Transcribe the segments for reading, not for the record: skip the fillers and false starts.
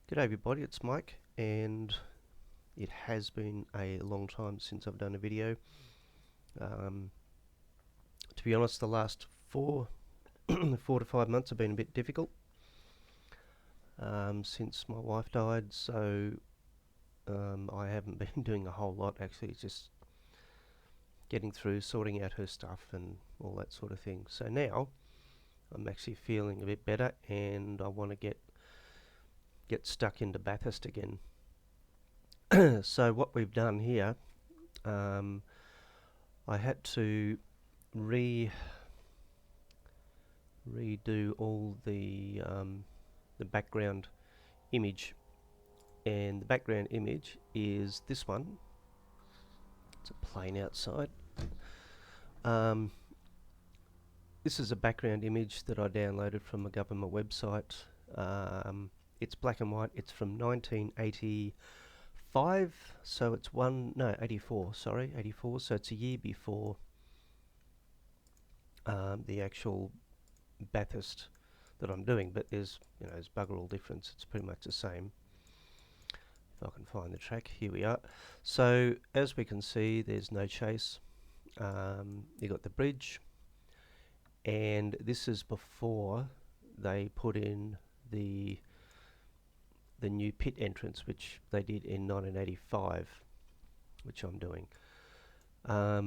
G'day everybody, it's Mike, and it has been a long time since I've done a video. To be honest, the last 4 to 5 months have been a bit difficult since my wife died, so I haven't been doing a whole lot. Actually, it's just getting through, sorting out her stuff and all that sort of thing. So now I'm actually feeling a bit better, and I want to get stuck into Bathust again. So what we've done here, I had to redo all the background image, and the background image is this one. It's a plane outside. This is a background image that I downloaded from a government website. It's black and white. It's from 1985, so it's 84. Sorry, 84. So it's a year before the actual Bathust that I'm doing, but there's bugger all difference. It's pretty much the same. If I can find the track, here we are. So as we can see, there's no chase. You got the bridge, and this is before they put in the new pit entrance, which they did in 1985, which I'm doing. Or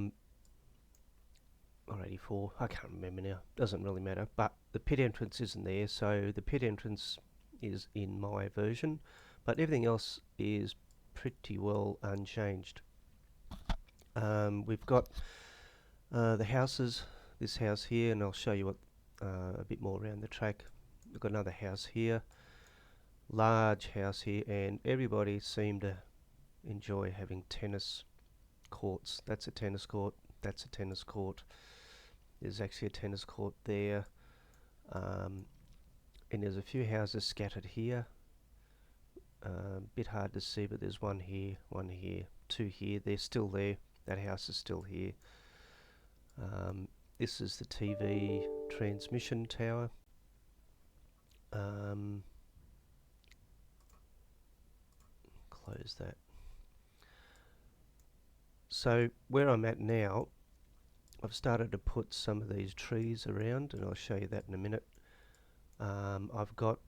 84, I can't remember now, doesn't really matter, but the pit entrance isn't there, so the pit entrance is in my version, but everything else is pretty well unchanged. We've got the houses, this house here, and I'll show you what a bit more around the track. We've got another house here, large house here, and everybody seemed to enjoy having tennis courts. That's a tennis court, that's a tennis court. There's actually a tennis court there, and there's a few houses scattered here. Bit hard to see, but there's one here, two here. They're still there. That house is still here. This is the TV transmission tower. Close that. So where I'm at now, I've started to put some of these trees around, and I'll show you that in a minute. I've got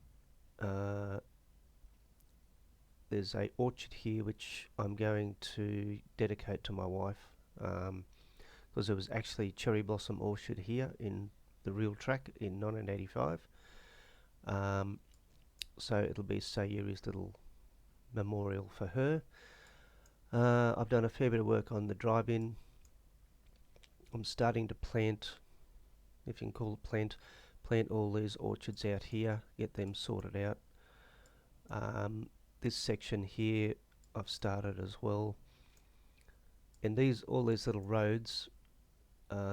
there's a orchard here which I'm going to dedicate to my wife, because there was actually cherry blossom orchard here in the real track in 1985. So it'll be Sayuri's little memorial for her. I've done a fair bit of work on the drive-in. I'm starting to plant, if you can call it plant all these orchards out here, get them sorted out. This section here I've started as well, and all these little roads,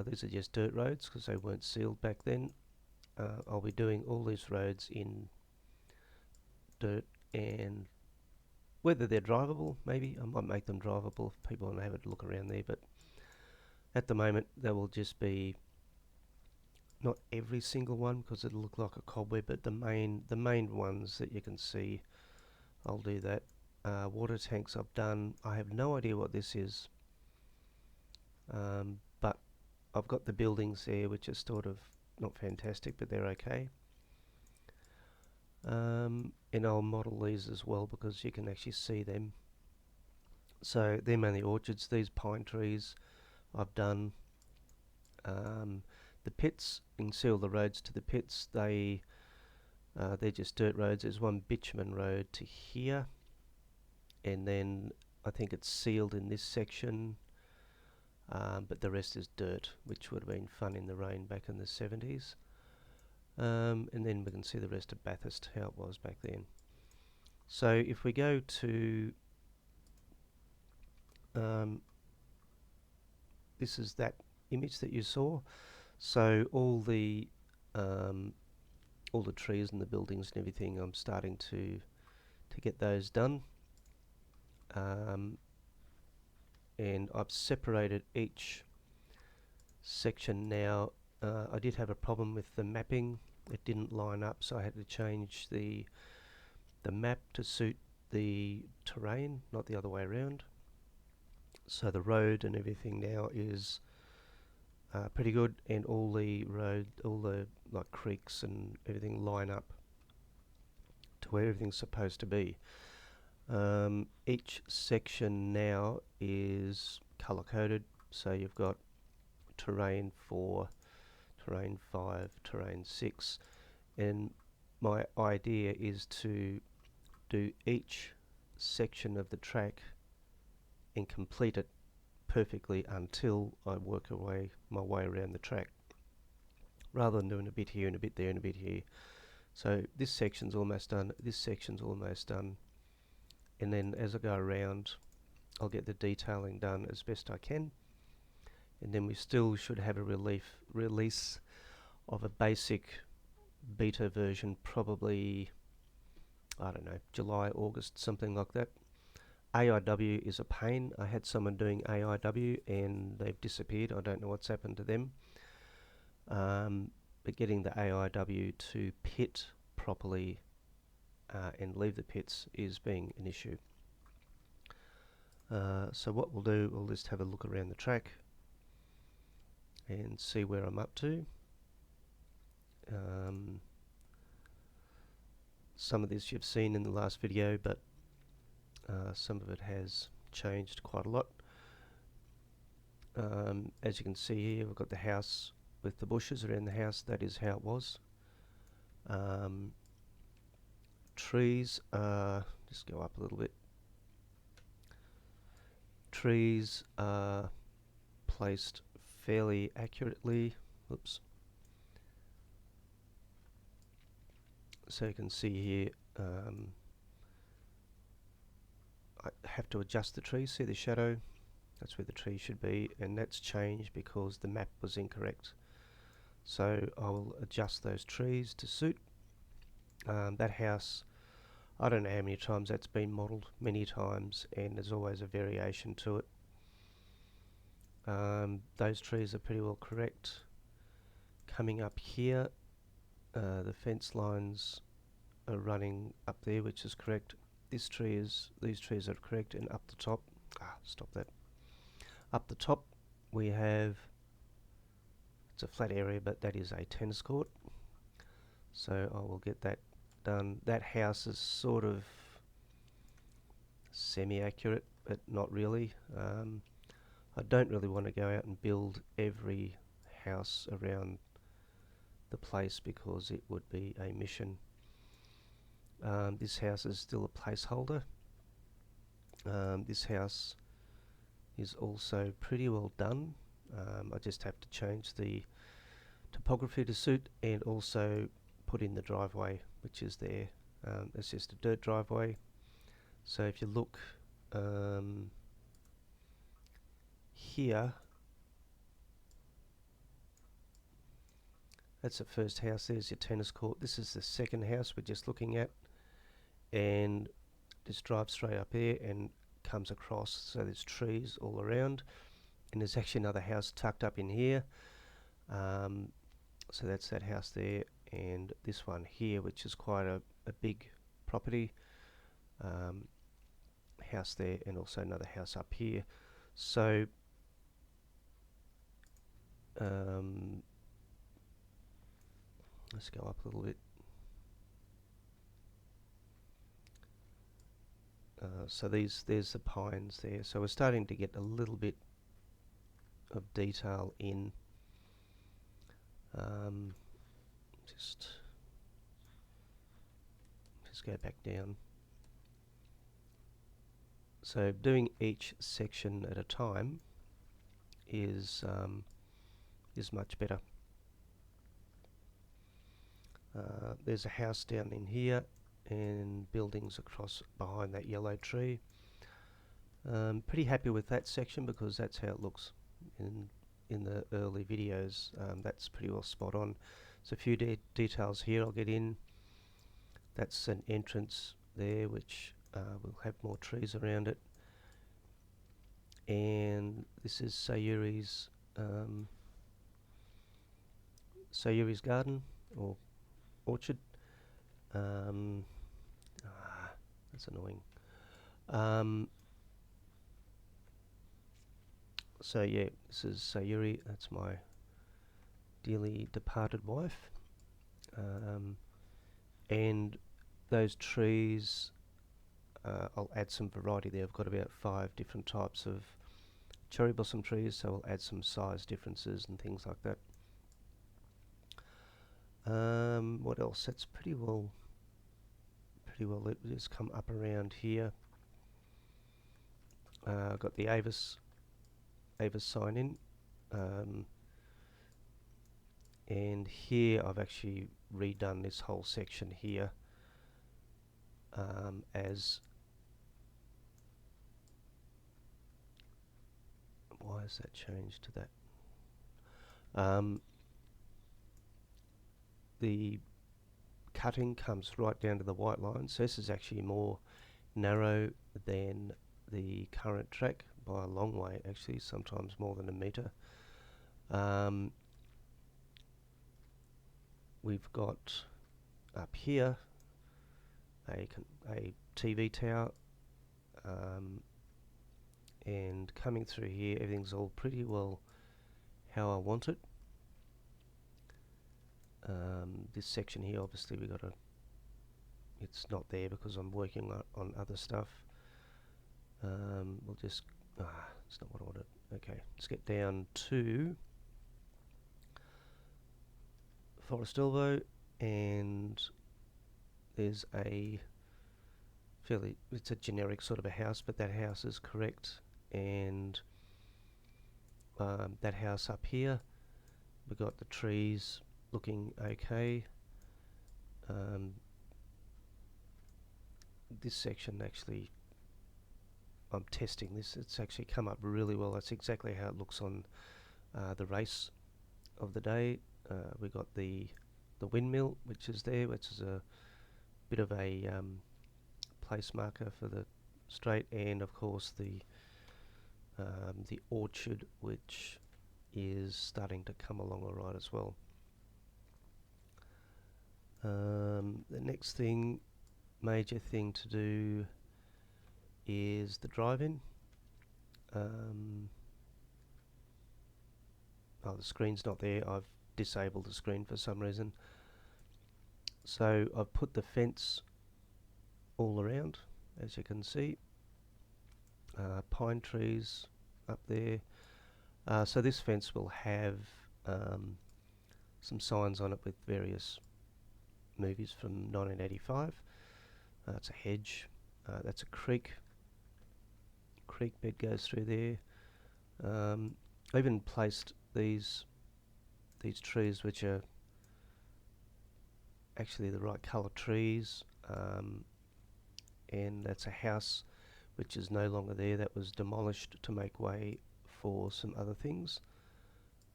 these are just dirt roads because they weren't sealed back then. I'll be doing all these roads in dirt, and whether they're drivable, maybe I might make them drivable if people want to have a look around there, but at the moment they will just be, not every single one because it'll look like a cobweb, but the main ones that you can see, I'll do that. Water tanks I've done. I have no idea what this is, but I've got the buildings there which are sort of not fantastic, but they're okay. And I'll model these as well because you can actually see them. So they're mainly orchards. These pine trees I've done. The pits, you can see all the roads to the pits. They're just dirt roads. There's one bitumen road to here, and then I think it's sealed in this section, but the rest is dirt, which would have been fun in the rain back in the 70s. And then we can see the rest of Bathust, how it was back then. So if we go to this is that image that you saw. So all the trees and the buildings and everything, I'm starting to get those done. And I've separated each section now. I did have a problem with the mapping. It didn't line up, so I had to change the the map to suit the terrain, not the other way around. So the road and everything now is pretty good, and all the like creeks and everything line up to where everything's supposed to be. Each section now is color coded, so you've got terrain 4, terrain 5, terrain 6, and my idea is to do each section of the track and complete it perfectly until I work my way around the track, rather than doing a bit here and a bit there and a bit here. So this section's almost done, this section's almost done, and then as I go around I'll get the detailing done as best I can, and then we still should have a release of a basic beta version, probably, I don't know, July, August, something like that. AIW is a pain. I had someone doing AIW and they've disappeared. I don't know what's happened to them. But getting the AIW to pit properly and leave the pits is being an issue. So what we'll do, we'll just have a look around the track and see where I'm up to. Some of this you've seen in the last video, but some of it has changed quite a lot. As you can see here, we've got the house with the bushes around the house. That is how it was. Trees, just go up a little bit. Trees are placed fairly accurately. Oops. So you can see here, I have to adjust the tree. See the shadow? That's where the tree should be, and that's changed because the map was incorrect. So I will adjust those trees to suit. That house, I don't know how many times that's been modelled, many times, and there's always a variation to it. Those trees are pretty well correct. Coming up here, the fence lines are running up there, which is correct. These trees are correct, and up the top, stop that. Up the top we have, it's a flat area, but that is a tennis court. So I will get that done. That house is sort of semi-accurate, but not really. I don't really want to go out and build every house around the place because it would be a mission. This house is still a placeholder. This house is also pretty well done. I just have to change the topography to suit, and also put in the driveway, which is there. It's just a dirt driveway. So if you look here, that's the first house. There's your tennis court. This is the second house we're just looking at, and just drive straight up here and comes across. So there's trees all around, and there's actually another house tucked up in here. So that's that house there, and this one here, which is quite a big property. House there, and also another house up here. So let's go up a little bit. So there's the pines there. So we're starting to get a little bit of detail in. Just go back down. So doing each section at a time is much better. There's a house down in here, and buildings across behind that yellow tree. Pretty happy with that section because that's how it looks in the early videos. That's pretty well spot on. So a few details here I'll get in. That's an entrance there, which will have more trees around it. And this is Sayuri's garden or orchard. That's annoying. So yeah, this is Sayuri. That's my dearly departed wife. And those trees, I'll add some variety there. I've got about 5 different types of cherry blossom trees, so I'll add some size differences and things like that. What else? That's pretty well. Let me just come up around here. I've got the Avis sign in, and here I've actually redone this whole section here as. Why has that changed to that? The cutting comes right down to the white line, so this is actually more narrow than the current track by a long way, actually, sometimes more than a metre. We've got up here a TV tower, and coming through here everything's all pretty well how I want it. This section here, obviously it's not there because I'm working on other stuff. We'll just, it's not what I wanted. Okay, let's get down to Forest Elbow, and there's it's a generic sort of a house, but that house is correct, and that house up here, we've got the trees looking okay. This section, actually, I'm testing this, it's actually come up really well. That's exactly how it looks on the race of the day. We got the windmill, which is there, which is a bit of a place marker for the straight, and of course the orchard, which is starting to come along alright as well. The next major thing to do is the drive-in. Oh, the screen's not there. I've disabled the screen for some reason. So I've put the fence all around, as you can see. Pine trees up there. So this fence will have some signs on it with various movies from 1985. That's a hedge. That's a creek. Creek bed goes through there. I even placed these trees, which are actually the right colour trees, and that's a house which is no longer there. That was demolished to make way for some other things.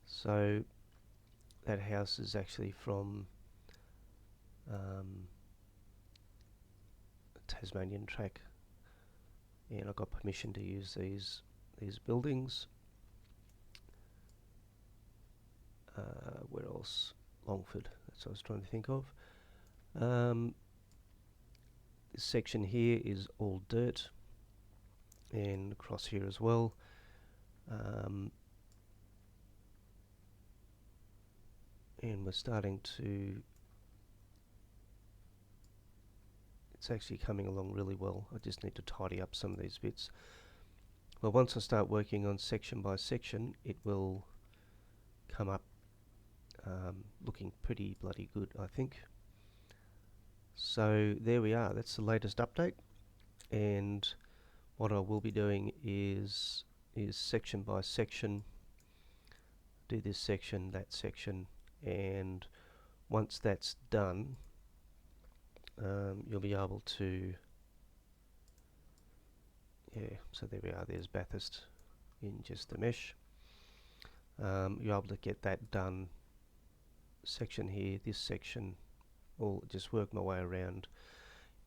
So that house is actually from Tasmanian track, and I got permission to use these buildings. Where else? Longford, that's what I was trying to think of. This section here is all dirt, and across here as well. And we're starting to, it's actually coming along really well. I just need to tidy up some of these bits. Well, once I start working on section by section, it will come up looking pretty bloody good, I think. So there we are, that's the latest update, and what I will be doing is section by section, do this section, that section, and once that's done, you'll be able to, yeah, so there we are, there's Bathust in just the mesh. You're able to get that done, section here, this section, I'll just work my way around,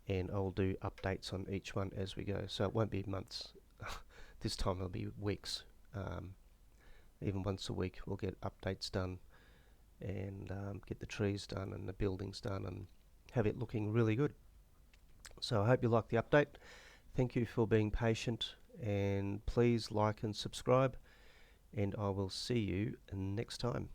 and I'll do updates on each one as we go. So it won't be months, this time it'll be weeks. Even once a week we'll get updates done, and get the trees done and the buildings done, and have it looking really good. So I hope you like the update. Thank you for being patient, and please like and subscribe, and I will see you next time.